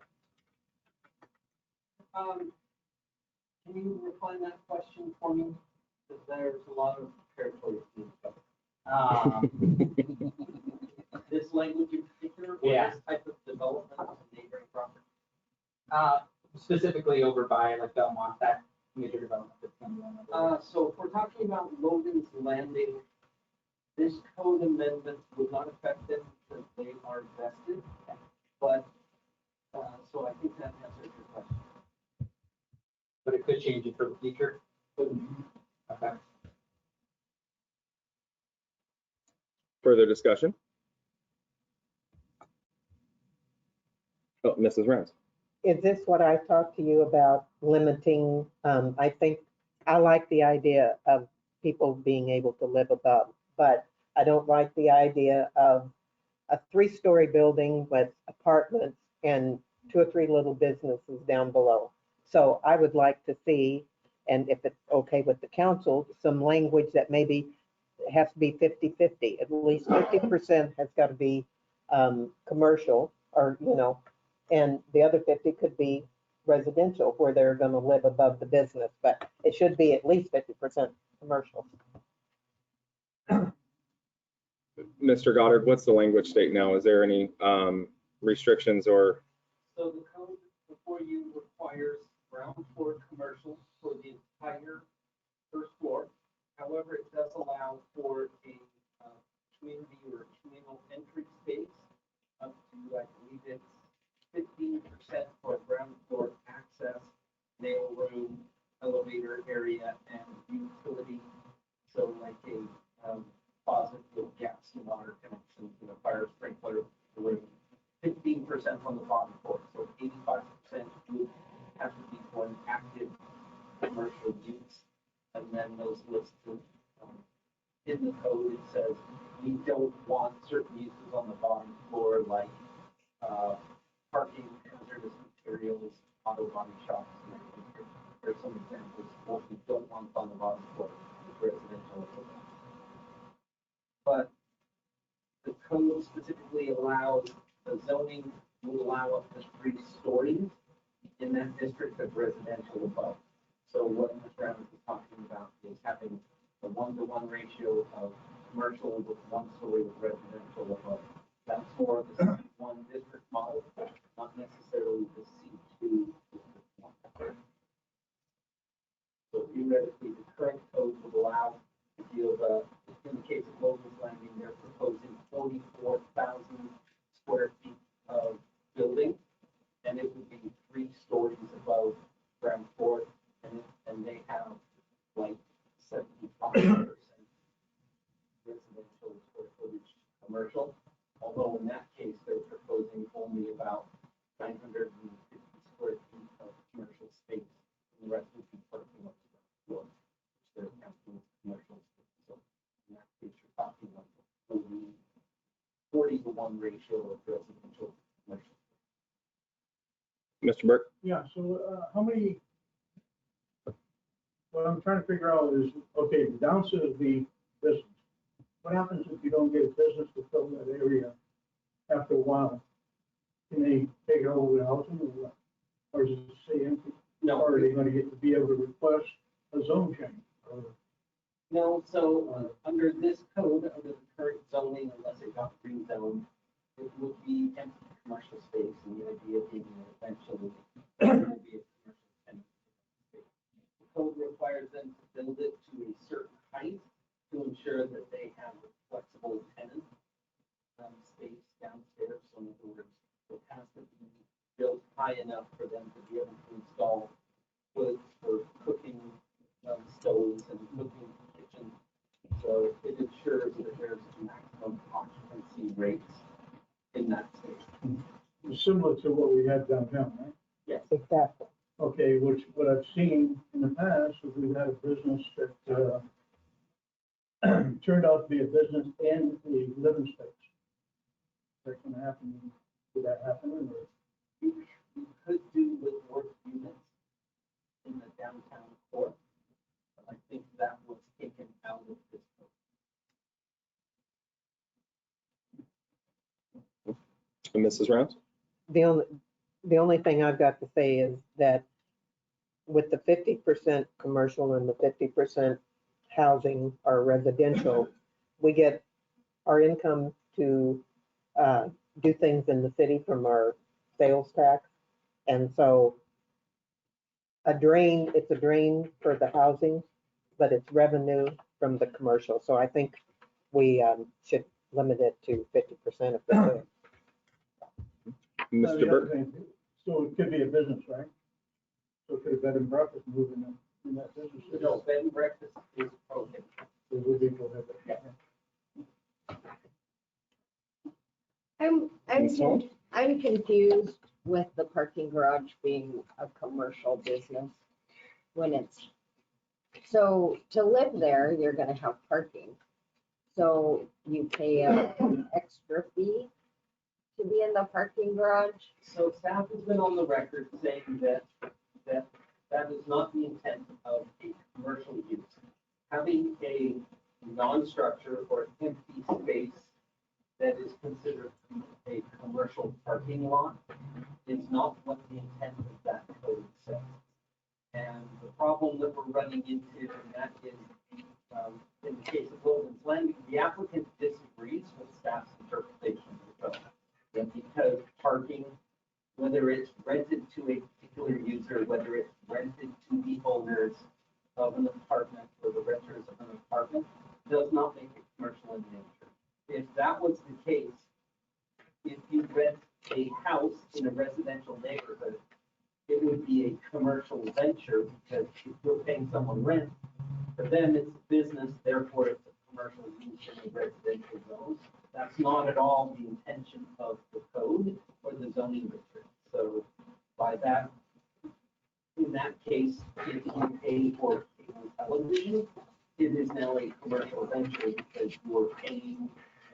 Can you refine that question for me? Because there's a lot of territory to be covered. This language in particular, or Yeah. this type of development on neighboring property? Specifically over by like Belmont, that major development that's going on. So if we're talking about Logan's Landing, this code amendment would not affect them because they are vested. But, so I think that answers your question. But it could change it for the future. Okay. Further discussion? Oh, Mrs. Rounds. is this what I talked to you about limiting? I think I like the idea of people being able to live above, but I don't like the idea of a 3-story building with apartments and 2 or 3 little businesses down below. So I would like to see, and if it's okay with the council, some language that maybe has to be 50-50. At least 50% has got to be commercial, or, and the other 50 could be residential where they're going to live above the business, but it should be at least 50% commercial. Mr. Goddard, what's the language state now? Is there any restrictions or? So the code before you requires ground floor commercial for the entire first floor. However, it does allow for a community or communal entry space up to, I believe it's 15% for ground floor access, mail room, elevator area, and utility. So like a closet with gas and water connection. don't want certain uses on the bottom floor, like, parking, hazardous materials, auto body shops. And everything. There's some examples of what we don't want on the bottom floor of residential. But the code specifically allows, the zoning will allow up to 3 stories in that district of residential above. So what Ms. Brown is talking about is having a 1-to-1 ratio of commercial with 1 story of residential above. That's more the C1 district model, not necessarily the C2 district model. So theoretically, the current code would allow to deal with, in the case of Woodland Landing, they're proposing 44,000 square feet of building, and it would be 3 stories above ground floor, and they have like 75% residential square footage commercial, although in that case, they're proposing only about 950 square feet of commercial space, and the rest would be parking on the ground floor, which they're counting as commercial space. So in that case, you're talking like a 40-to-1 ratio of residential to commercial. Mr. Burke? Yeah, so how many, what I'm trying to figure out is, okay, the downside of the business. What happens if you don't get a business to fill that area after a while? Can they take over the housing or what? Or does it stay empty? No. Or are they going to get to be able to request a zone change? No, so under this code, under the current zoning, unless it got rezoned, it would be empty commercial space, and the idea being that eventually it will be a commercial tenant space. The code requires them to build it to a certain height to ensure that they have a flexible tenant space downstairs. So in other words, it has to be built high enough for them to be able to install wood for cooking stoves and cooking kitchen. So it ensures that there's maximum occupancy rates in that space. Similar to what we had downtown, right? Yes. Exactly. Okay, which what I've seen in the past is we've had a business that turned out to be a business and a living space. Is that going to happen? Did that happen? Or? You could do with work units in the downtown core, but I think that was taken out of this code. And Mrs. Rounds? The only thing I've got to say is that with the 50% commercial and the 50% housing or residential, we get our income to do things in the city from our sales tax. And so it's a drain for the housing, but it's revenue from the commercial. So I think we should limit it to 50% if we could. Mr. Burke? So it could be a business, right? So could a bed and breakfast move in that business? No, bed and breakfast is prohibited. It would be prohibited. Yeah. I'm confused with the parking garage being a commercial business when it's, so to live there, you're gonna have parking. So you pay an extra fee to be in the parking garage? So staff has been on the record saying that is not the intent of a commercial use. Having a non-structure or empty space that is considered a commercial parking lot is not what the intent of that code says. And the problem that we're running into, and that is, in the case of Woodland Landing, the applicant disagrees with staff's interpretation of the code. And because parking, whether it's rented to a particular user, whether it's rented to the owners of an apartment or the renters of an apartment, does not make it commercial in nature. If that was the case, if you rent a house in a residential neighborhood, it would be a commercial venture because if you're paying someone rent, for them it's a business, therefore it's a commercial use in a residential zone. That's not at all the intention of the code or the zoning district. So by that, in that case, if you pay for cable television, it is now a commercial venture because you're paying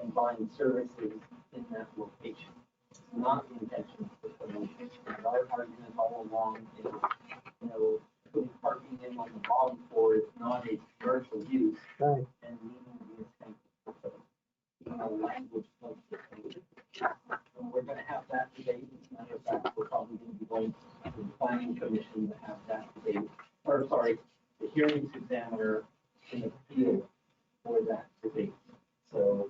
combine services in that location. It's not the intention for promotion. And our argument all along is, putting parking in on the bottom floor is not a commercial use Right. and meeting the intent of the language of the code. And we're gonna have that debate. As a matter of fact, we're probably gonna be going to the planning commission to have that debate, or sorry, the hearings examiner in appeal for that debate. So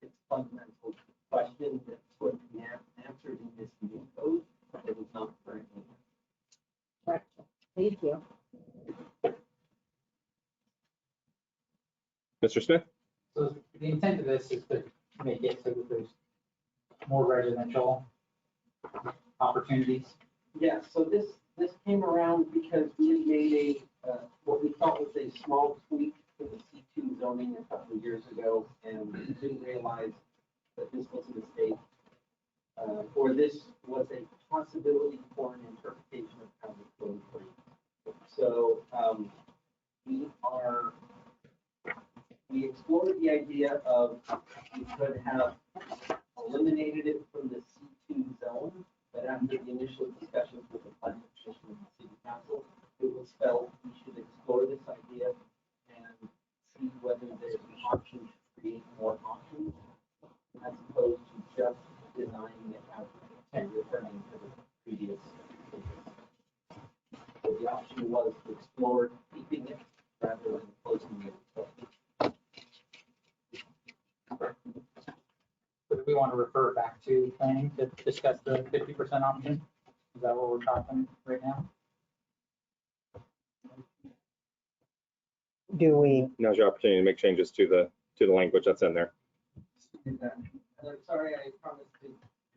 it's a fundamental question that's going to be answered in this new code, but it was not currently. Thank you. Mr. Smith? So the intent of this is to make it so that there's more residential opportunities. Yeah, so this came around because we had made what we thought was a small tweak to the C2 zoning a couple of years ago, and we didn't realize that this was a mistake. Or this was a possibility for an interpretation of how the code reads. So we explored the idea of we could have eliminated it from the C2 zone, but after the initial discussions with the planning commission and the city council, it was felt we should explore this idea and see whether there's an option to create more options as opposed to just designing it out and returning to the previous. So the option was to explore keeping it rather than closing it. So do we want to refer back to planning to discuss the 50% option? Is that what we're talking right now? Do we, Now's your opportunity to make changes to the language that's in there. And I'm sorry, I promised to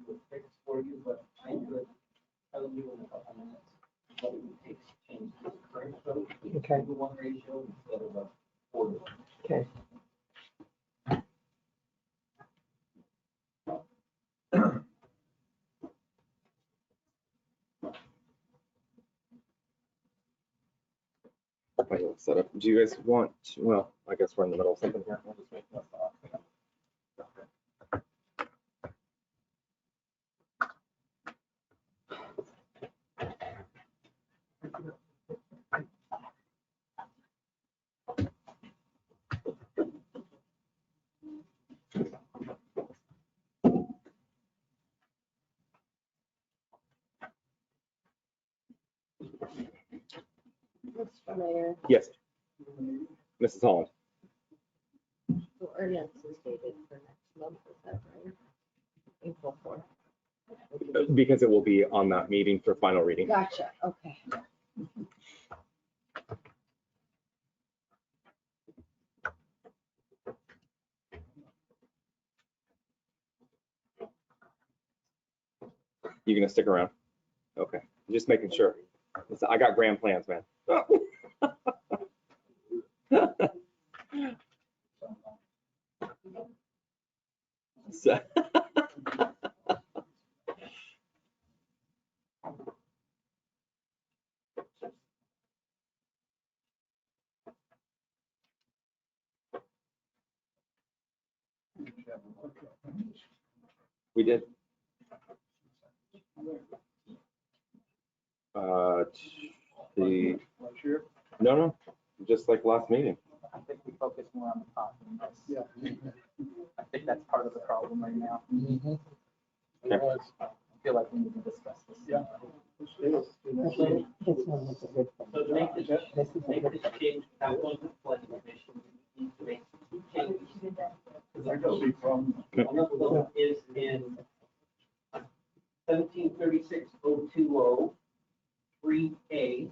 do a fix for you, but I could tell you in a couple minutes what it would take to change this current code to a Okay. 2-to-1 ratio instead of a 4-to-1. okay, Wait, let's set up. Do you guys want, well, I guess we're in the middle of something here. We'll just make this off. Mr. Mayor, Yes. Mrs. Holland? the ordinance is dated for next month, is that right? April 4th. Because it will be on that meeting for final reading. Gotcha, okay. You gonna stick around? Okay, just making sure. Listen, I got grand plans, man. So- We did. The, no, just like last meeting. I think we focus more on the top than this. Yeah. I think that's part of the problem right now. Okay. I feel like we need to discuss this. Yeah. this one is a good So to make this, This is a make good this change, that one, the planning commission, we need to make two changes. I don't see problem. One of them is in 1736-020, 3A,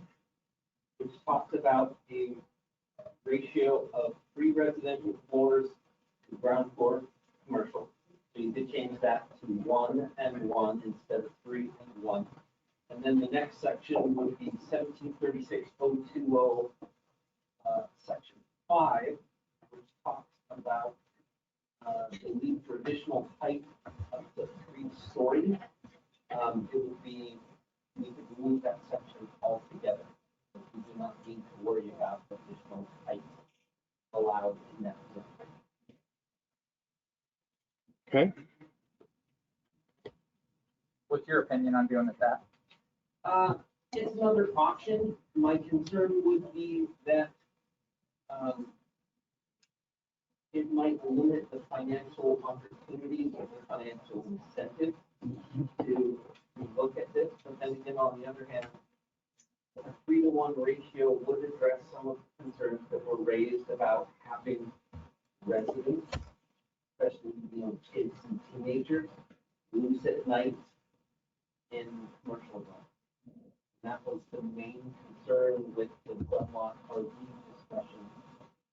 which talks about a ratio of 3 residential floors to ground floor commercial. So you did change that to 1 and 1 instead of 3 and 1. And then the next section would be 1736-020, section 5, which talks about the need for additional height up to 3 stories. It would be, we could remove that section altogether. We do not need to worry about additional height allowed in that zone. Okay, What's your opinion on doing it that? It's another option. My concern would be that it might limit the financial opportunities or the financial incentive to look at this. But then again, on the other hand, a 3-to-1 ratio would address some of the concerns that were raised about having residents, especially, kids and teenagers, loose at night in commercial zone. That was the main concern with the Woodland RV discussion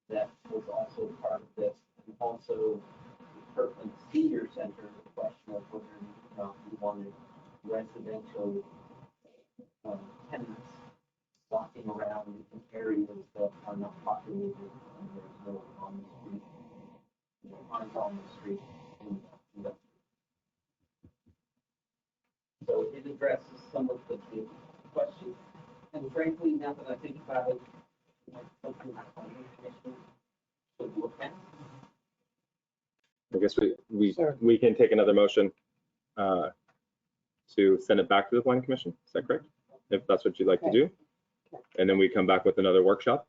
that was also part of this. And also the Kirkland Senior Center, the question of whether or not we wanted residential tenants walking around in areas that are not populated and there's no on the street, on the street. So it addresses some of the big questions. And frankly, now that I think about it, like something the planning commission should look at. I guess we Sure. we can take another motion to send it back to the planning commission. Is that correct? If that's what you'd like to do. And then we come back with another workshop.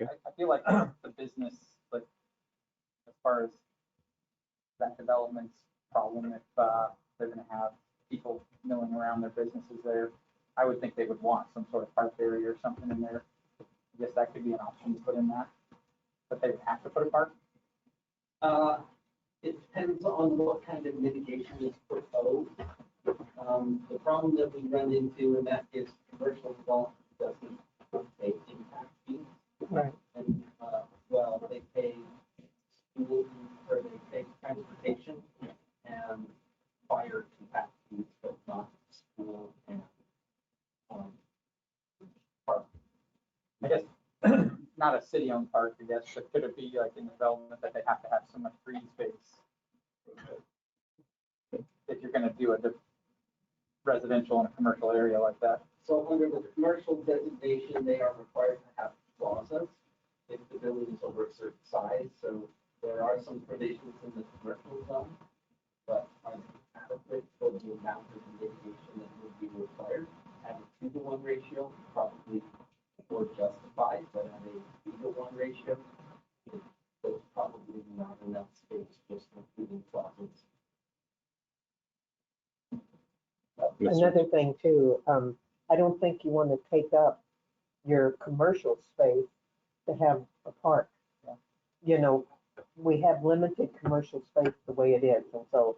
I feel like the business, like, as far as that development's problem, if they're gonna have people milling around their businesses there, I would think they would want some sort of park area or something in there. I guess that could be an option to put in that, but they would have to put a park. It depends on what kind of mitigation is proposed. The problem that we run into, and that is commercial development doesn't pay impact fees. Right. And, well, they pay school, or they pay transportation and fire impact fees, but not school and, park. I guess, not a city-owned park, I guess, but could it be like in development that they have to have so much green space? If you're gonna do a residential in a commercial area like that. So under the commercial designation, they are required to have plazas if the building is over a certain size. So there are some provisions in the commercial zone, but are they adequate for the amount of mitigation that would be required? At a 2-to-1 ratio, probably more justified, but at a 3-to-1 ratio, there's probably not enough space just for including plazas. Another thing too, I don't think you want to take up your commercial space to have a park. You know, we have limited commercial space the way it is, and so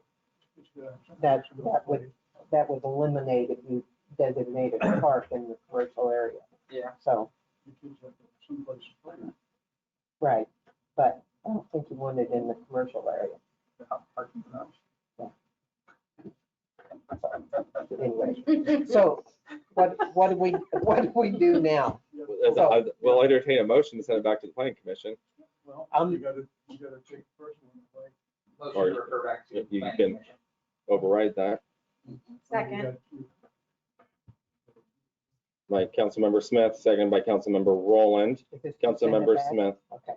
that would eliminate if you designated a park in the commercial area. Yeah. So, Someplace to play. right, but I don't think you want it in the commercial area. Parking garage. Anyway, so what do we do now? We'll entertain a motion to send it back to the planning commission. Well, Um, you gotta take the first one away. Motion to refer back to. You planning can commission. override that. Second. By Councilmember Smith, second by Councilmember Rowland. Is this to send it Councilmember back? Smith. Okay.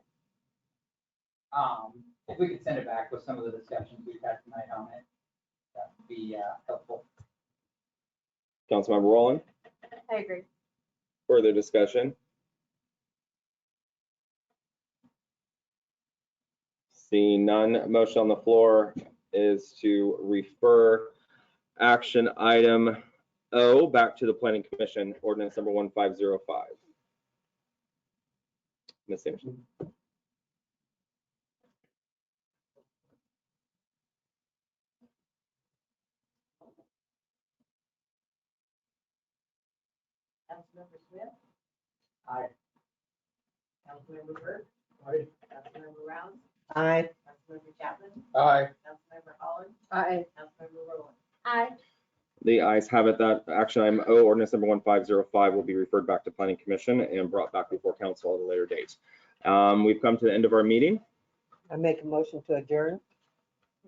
If we could send it back with some of the discussions we've had tonight on it, that would be helpful. Councilmember Rowland, I agree. further discussion? Seeing none, motion on the floor is to refer action item O back to the planning commission, ordinance number 1505. Ms. Anderson. Councilmember Smith, Aye. Councilmember Burt, Aye. Councilmember Rounds, Aye. Councilmember Chapman, Aye. Councilmember Holland, Aye. Councilmember Rowland. Aye. The ayes have it that action item O, ordinance number 1505, will be referred back to planning commission and brought back before council at a later date. We've come to the end of our meeting. I make a motion to adjourn.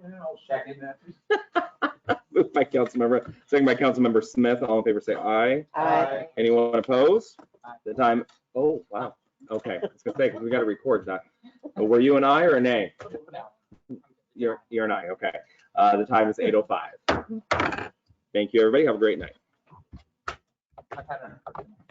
Yeah, I'll second that. Moved by Councilmember, second by Councilmember Smith. All in favor, say aye. Aye. Anyone opposed? Aye. The time, oh, wow. Okay, I was gonna say, 'cause we gotta record that. Were you an aye or a nay? You're an aye, okay. The time is 8:05. Thank you, everybody. Have a great night. I've had a-